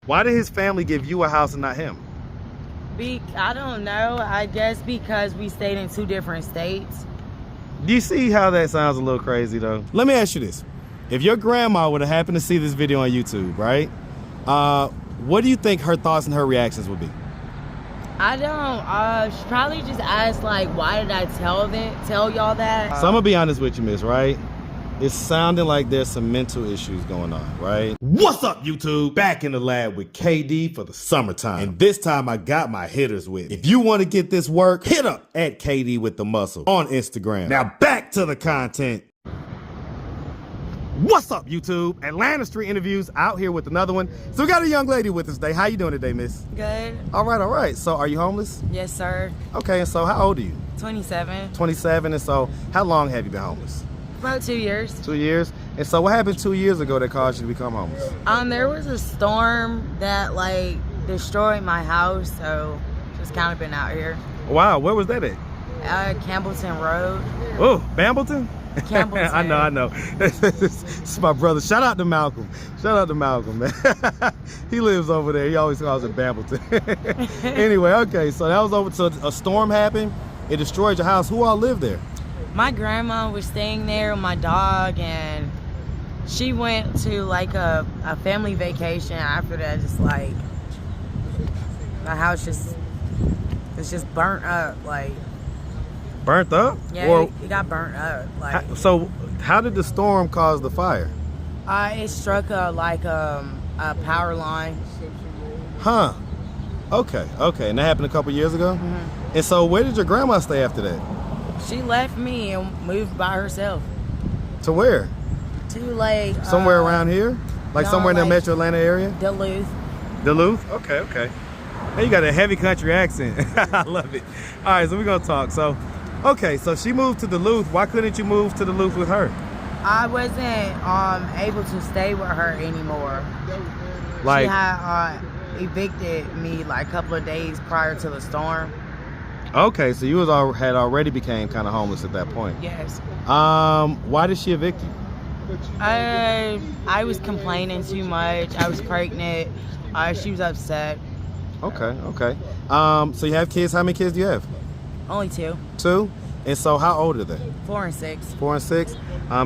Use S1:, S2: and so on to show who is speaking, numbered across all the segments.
S1: Why did his family give you a house and not him?
S2: I don't know. I guess because we stayed in 2 different states.
S1: Do you see how that sounds a little crazy though? Let me ask you this. If your grandma would have happened to see this video on YouTube, right? What do you think her thoughts and her reactions would be?
S2: I don't. She probably just asked like, why did I tell y'all that?
S1: So I'm gonna be honest with you, miss, right? It's sounding like there's some mental issues going on, right? What's up, YouTube? Back in the lab with KD for the summertime. And this time I got my hitters with. If you want to get this work, hit up at KD with the muscle on Instagram. Now back to the content. What's up, YouTube? Atlanta Street Interviews out here with another one. So we got a young lady with us today. How you doing today, miss?
S2: Good.
S1: All right. So are you homeless?
S2: Yes, sir.
S1: Okay, and so how old are you?
S2: 27.
S1: 27, and so how long have you been homeless?
S2: About 2 years.
S1: 2 years? And so what happened 2 years ago that caused you to become homeless?
S2: There was a storm that like destroyed my house, so just kind of been out here.
S1: Wow, where was that at?
S2: Campbellton Road.
S1: Oh, Bambleton?
S2: Campbellton.
S1: I know. It's my brother. Shout out to Malcolm, man. He lives over there. He always calls it Bambleton. Anyway, okay, so that was over. So a storm happened. It destroyed your house. Who all lived there?
S2: My grandma was staying there with my dog, and she went to like a family vacation. After that, just like my house it's just burnt up, like.
S1: Burnt up?
S2: Yeah,
S1: or,
S2: it got burnt up. Like.
S1: So how did the storm cause the fire?
S2: It struck a power line.
S1: Huh. Okay. And that happened a couple years ago?
S2: Mm-hmm.
S1: And so where did your grandma stay after that?
S2: She left me and moved by herself.
S1: To where?
S2: To like
S1: somewhere around here? Like
S2: no,
S1: somewhere in the
S2: like
S1: metro Atlanta area?
S2: Duluth.
S1: Duluth? Okay. Hey, you got a heavy country accent. I love it. All right, so we're gonna talk. So, okay, so she moved to Duluth. Why couldn't you move to Duluth with her?
S2: I wasn't able to stay with her anymore.
S1: Like,
S2: she had evicted me like a couple of days prior to the storm.
S1: Okay, so you had already became kind of homeless at that point.
S2: Yes.
S1: Why did she evict you?
S2: I was complaining too much. I was pregnant. She was upset.
S1: Okay. So you have kids. How many kids do you have?
S2: Only 2.
S1: 2? And so how old are they?
S2: 4 and 6.
S1: 4 and 6?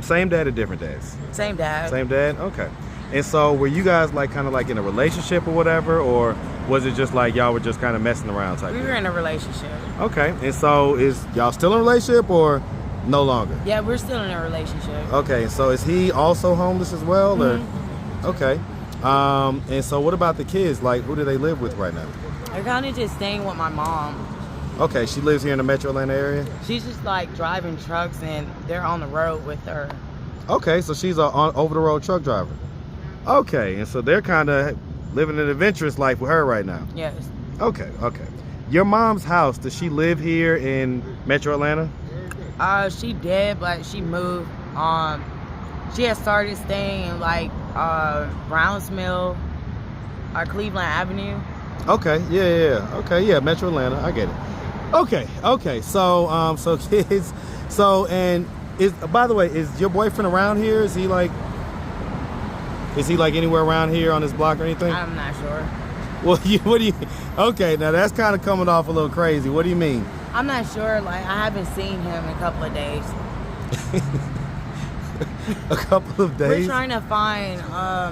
S1: Same dad or different dads?
S2: Same dad.
S1: Same dad? Okay. And so were you guys like kind of like in a relationship or whatever, or was it just like y'all were just kind of messing around type
S2: We
S1: thing?
S2: were in a relationship.
S1: Okay. And so is y'all still in a relationship or no longer?
S2: Yeah, we're still in a relationship.
S1: Okay. So is he also homeless as well?
S2: Mm-hmm.
S1: Or? Okay. And so what about the kids? Like, who do they live with right now?
S2: They're kind of just staying with my mom.
S1: Okay. She lives here in the metro Atlanta area?
S2: She's just like driving trucks and they're on the road with her.
S1: Okay. So she's an over-the-road truck driver. Okay, and so they're kind of living an adventurous life with her right now.
S2: Yes.
S1: Okay. Your mom's house, does she live here in Metro Atlanta?
S2: She did, but she moved. She had started staying in like Browns Mill, Cleveland Avenue.
S1: Okay, yeah. Okay, yeah, Metro Atlanta, I get it. Okay. So kids. So and by the way, is your boyfriend around here? Is he like anywhere around here on this block or anything?
S2: I'm not sure.
S1: Well, what do you? Okay, now that's kind of coming off a little crazy. What do you mean?
S2: I'm not sure. Like I haven't seen him in a couple of days.
S1: A couple of days.
S2: We're trying to find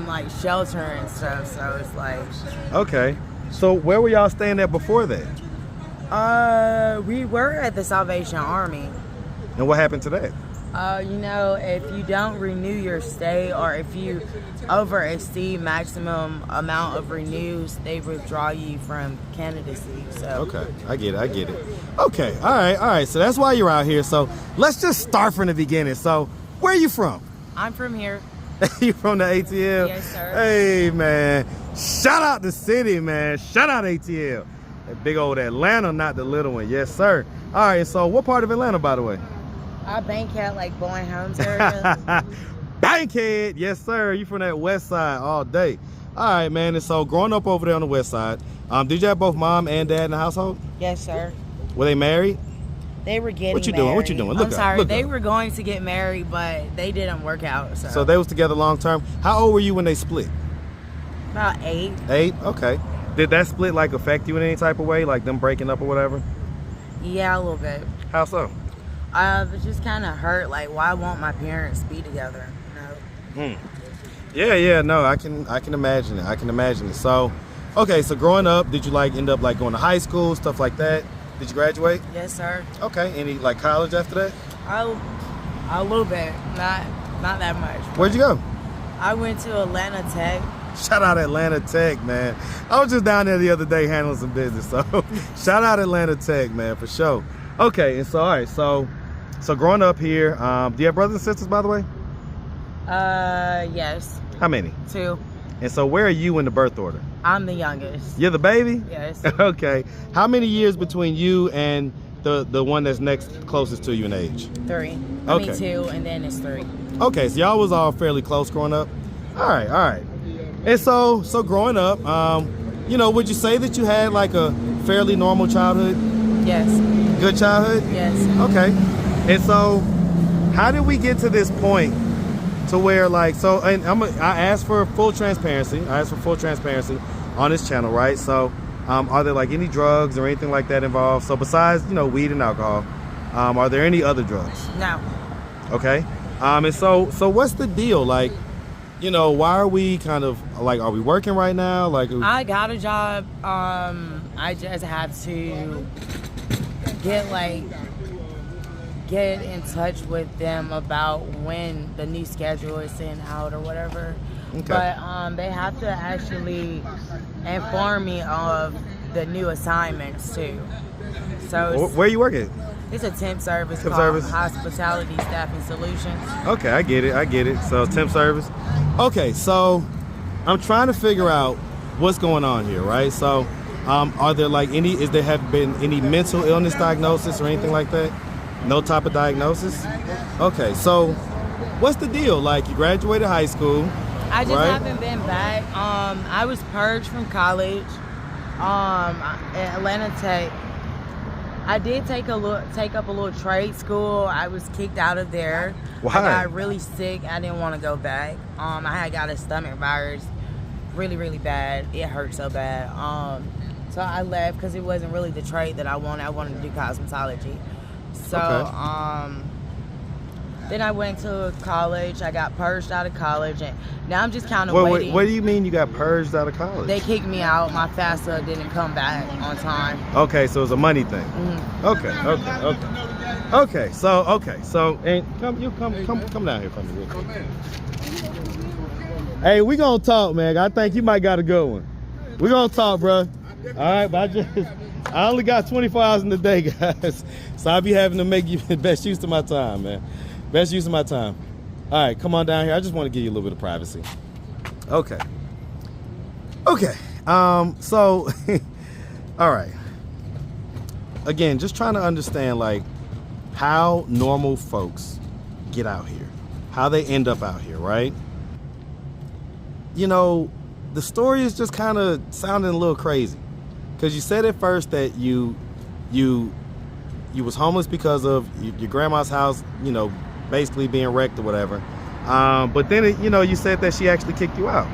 S2: like shelter and stuff. So it's like.
S1: Okay. So where were y'all staying at before that?
S2: We were at the Salvation Army.
S1: And what happened to that?
S2: If you don't renew your stay or if you exceed maximum amount of renews, they withdraw you from candidacy. So
S1: okay, I get it. Okay, all right. So that's why you're out here. So let's just start from the beginning. So where are you from?
S2: I'm from here.
S1: You from the ATL?
S2: Yes, sir.
S1: Hey, man. Shout out the city, man. Shout out ATL. That big old Atlanta, not the little one. Yes, sir. All right, so what part of Atlanta, by the way?
S2: Bankhead, like Bowen Homes area.
S1: Bankhead, yes, sir. You from that west side all day. All right, man. And so growing up over there on the west side, did you have both mom and dad in the household?
S2: Yes, sir.
S1: Were they married?
S2: They were getting
S1: What you doing?
S2: I'm sorry. They were going to get married, but they didn't work out. So
S1: they was together long term. How old were you when they split?
S2: About 8.
S1: 8? Okay. Did that split like affect you in any type of way, like them breaking up or whatever?
S2: Yeah, a little bit.
S1: How so?
S2: It just kind of hurt. Like, why won't my parents be together? You know?
S1: Yeah, no, I can imagine it. I can imagine it. So, okay, so growing up, did you like end up like going to high school, stuff like that? Did you graduate?
S2: Yes, sir.
S1: Okay, any like college after that?
S2: A little bit, not that much.
S1: Where'd you go?
S2: I went to Atlanta Tech.
S1: Shout out Atlanta Tech, man. I was just down there the other day handling some business, so shout out Atlanta Tech, man, for sure. Okay, and so all right, so growing up here, do you have brothers and sisters, by the way?
S2: Yes.
S1: How many?
S2: 2.
S1: And so where are you in the birth order?
S2: I'm the youngest.
S1: You're the baby?
S2: Yes.
S1: Okay. How many years between you and the one that's next closest to you in age?
S2: 3.
S1: Okay.
S2: 2, and then it's 3.
S1: Okay, so y'all was all fairly close growing up? All right. And so growing up, you know, would you say that you had like a fairly normal childhood?
S2: Yes.
S1: Good childhood?
S2: Yes.
S1: Okay. And so how did we get to this point to where like, so, and I asked for full transparency. On this channel, right? So are there like any drugs or anything like that involved? So besides, you know, weed and alcohol, are there any other drugs?
S2: No.
S1: Okay. And so what's the deal? Like, you know, why are we kind of like, are we working right now? Like,
S2: I got a job. I just have to get in touch with them about when the new schedule is sent out or whatever.
S1: Okay.
S2: But they have to actually inform me of the new assignments too. So
S1: where are you working?
S2: it's a temp service
S1: Temp
S2: called
S1: service?
S2: Hospitality Staffing Solutions.
S1: Okay, I get it. So temp service. Okay, so I'm trying to figure out what's going on here, right? So are there like have been any mental illness diagnosis or anything like that? No type of diagnosis? Okay, so what's the deal? Like, you graduated high school.
S2: I just
S1: right?
S2: haven't been back. I was purged from college at Atlanta Tech. I did take up a little trade school. I was kicked out of there.
S1: Why?
S2: I got really sick. I didn't want to go back. I had got a stomach virus, really, really bad. It hurt so bad. So I left because it wasn't really the trade that I wanted. I wanted to do cosmetology. So
S1: Okay.
S2: then I went to college. I got purged out of college, and now I'm just kind of waiting.
S1: What do you mean you got purged out of college?
S2: They kicked me out. My FAFSA didn't come back on time.
S1: Okay, so it's a money thing.
S2: Mm-hmm.
S1: Okay. So and come down here for me real quick. Hey, we gonna talk, man. I think you might got a good one. We gonna talk, bro. All right, but I only got 24 hours in the day, guys. So I'll be having to make you the best use of my time, man. Best use of my time. All right, come on down here. I just want to give you a little bit of privacy. Okay. So, all right. Again, just trying to understand, like, how normal folks get out here. How they end up out here, right? You know, the story is just kind of sounding a little crazy. Because you said at first that you was homeless because of your grandma's house, you know, basically being wrecked or whatever. But then, you know, you said that she actually kicked you out.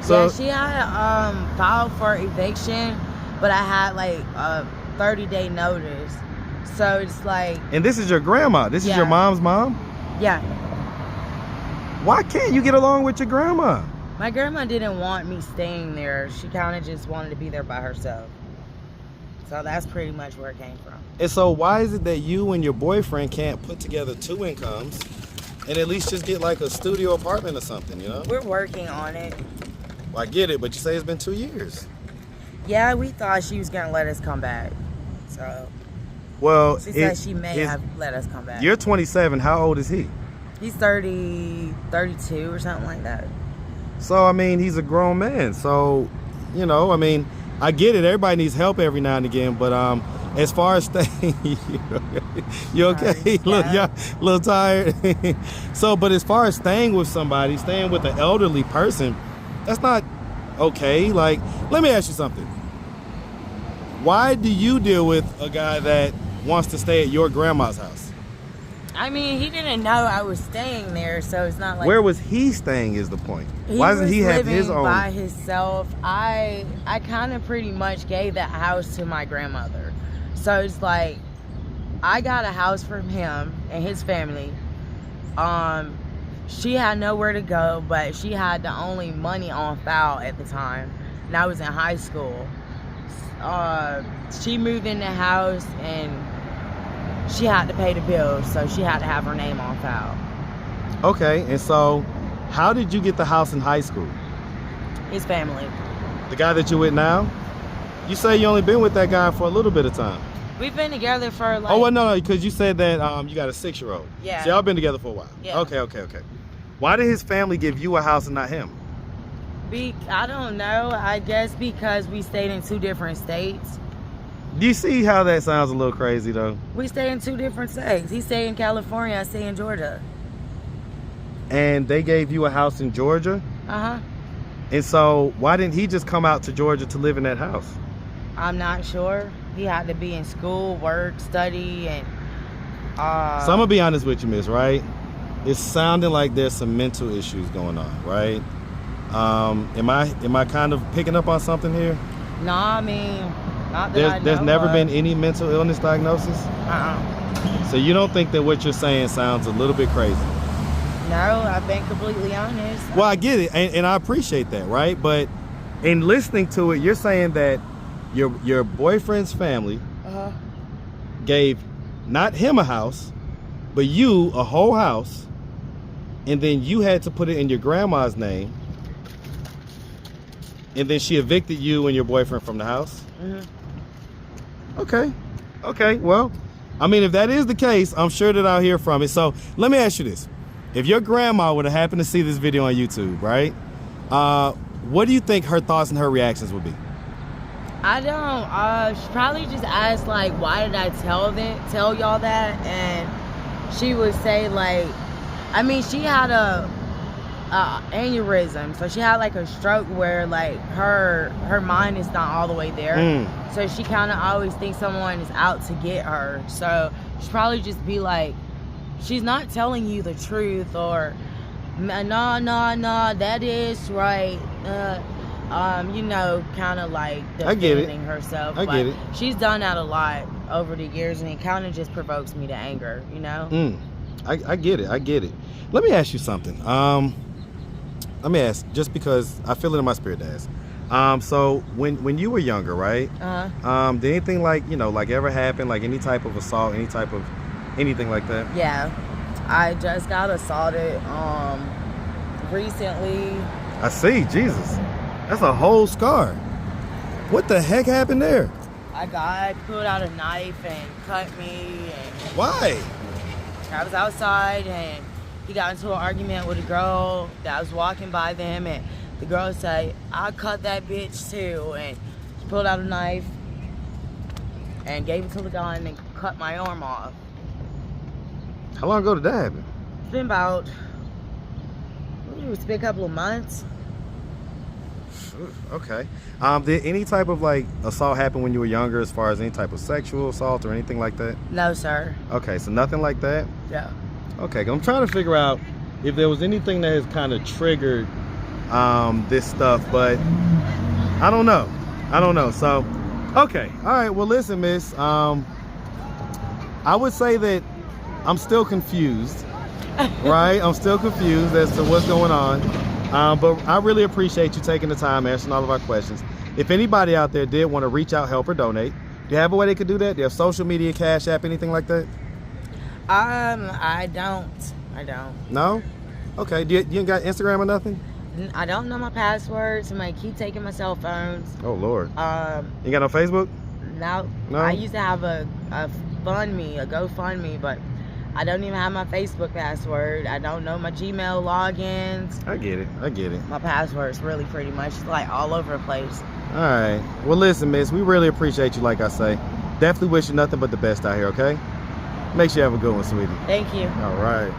S1: So
S2: yeah, she had filed for eviction, but I had like a 30-day notice. So it's like...
S1: And this is your grandma. This is your mom's mom?
S2: Yeah.
S1: Why can't you get along with your grandma?
S2: My grandma didn't want me staying there. She kind of just wanted to be there by herself. So that's pretty much where it came from.
S1: And so why is it that you and your boyfriend can't put together 2 incomes and at least just get like a studio apartment or something, you know?
S2: We're working on it.
S1: Well, I get it, but you say it's been 2 years.
S2: Yeah, we thought she was going to let us come back. So
S1: well,
S2: she said she may have let us come back.
S1: You're 27. How old is he?
S2: He's 32 or something like that.
S1: So, I mean, he's a grown man. So, you know, I mean, I get it. Everybody needs help every now and again. But as far as staying, you okay?
S2: Yeah.
S1: A little tired? So, but as far as staying with somebody, staying with an elderly person, that's not okay. Like, let me ask you something. Why do you deal with a guy that wants to stay at your grandma's house?
S2: I mean, he didn't know I was staying there, so it's not like...
S1: Where was he staying is the point. Why doesn't he have his own?
S2: By himself. I kind of pretty much gave that house to my grandmother. So it's like, I got a house from him and his family. She had nowhere to go, but she had the only money on file at the time. And I was in high school. She moved in the house and she had to pay the bills, so she had to have her name on file.
S1: Okay, and so how did you get the house in high school?
S2: His family.
S1: The guy that you're with now? You say you only been with that guy for a little bit of time.
S2: We've been together for like...
S1: Oh, well, no, because you said that you got a 6-year-old.
S2: Yeah.
S1: So y'all been together for a while.
S2: Yeah.
S1: Okay. Why did his family give you a house and not him?
S2: I don't know. I guess because we stayed in 2 different states.
S1: Do you see how that sounds a little crazy, though?
S2: We stay in 2 different states. He stayed in California, I stay in Georgia.
S1: And they gave you a house in Georgia?
S2: Uh-huh.
S1: And so why didn't he just come out to Georgia to live in that house?
S2: I'm not sure. He had to be in school, work, study, and...
S1: So I'm going to be honest with you, miss, right? It's sounding like there's some mental issues going on, right? Am I kind of picking up on something here?
S2: No, I mean, not that I know
S1: There's never
S2: of.
S1: been any mental illness diagnosis? So you don't think that what you're saying sounds a little bit crazy?
S2: No, I've been completely honest.
S1: Well, I get it, and I appreciate that, right? But in listening to it, you're saying that your boyfriend's family gave not him a house, but you a whole house, and then you had to put it in your grandma's name, and then she evicted you and your boyfriend from the house? Okay, well, I mean, if that is the case, I'm sure that I'll hear from it. So let me ask you this. If your grandma would have happened to see this video on YouTube, right? What do you think her thoughts and her reactions would be?
S2: I don't. She probably just asked, like, why did I tell y'all that? And she would say, like, I mean, she had a aneurysm, so she had like a stroke where like her mind is not all the way there. So she kind of always thinks someone is out to get her. So she'd probably just be like, she's not telling you the truth, or no, that is right. You know, kind of like defending herself.
S1: I get it.
S2: She's done that a lot over the years, and it kind of just provokes me to anger, you know?
S1: I get it. Let me ask you something. Let me ask, just because I feel it in my spirit to ask. So when you were younger, right? Did anything like, you know, like ever happen, like any type of assault, anything like that?
S2: Yeah, I just got assaulted recently.
S1: I see. Jesus, that's a whole scar. What the heck happened there?
S2: A guy pulled out a knife and cut me. And
S1: why?
S2: I was outside and he got into an argument with a girl that was walking by them, and the girl said, "I'll cut that bitch too," and she pulled out a knife and gave it to the guy and then cut my arm off.
S1: How long ago did that happen?
S2: It's been about, it's been a couple of months.
S1: Okay. Did any type of like assault happen when you were younger, as far as any type of sexual assault or anything like that?
S2: No, sir.
S1: Okay, so nothing like that?
S2: Yeah.
S1: Okay, I'm trying to figure out if there was anything that has kind of triggered this stuff, but I don't know. So, okay. All right, well, listen, miss. I would say that I'm still confused, right? I'm still confused as to what's going on. But I really appreciate you taking the time answering all of our questions. If anybody out there did want to reach out, help, or donate, do you have a way they could do that? Do you have social media, Cash App, anything like that?
S2: I don't.
S1: No? Okay, you ain't got Instagram or nothing?
S2: I don't know my passwords. Somebody keep taking my cell phones.
S1: Oh, Lord. You got no Facebook?
S2: No. I used to have a GoFundMe, but I don't even have my Facebook password. I don't know my Gmail logins.
S1: I get it.
S2: My password's really pretty much like all over the place.
S1: All right. Well, listen, miss, we really appreciate you, like I say. Definitely wish you nothing but the best out here, okay? Make sure you have a good one, sweetie.
S2: Thank you.
S1: All right.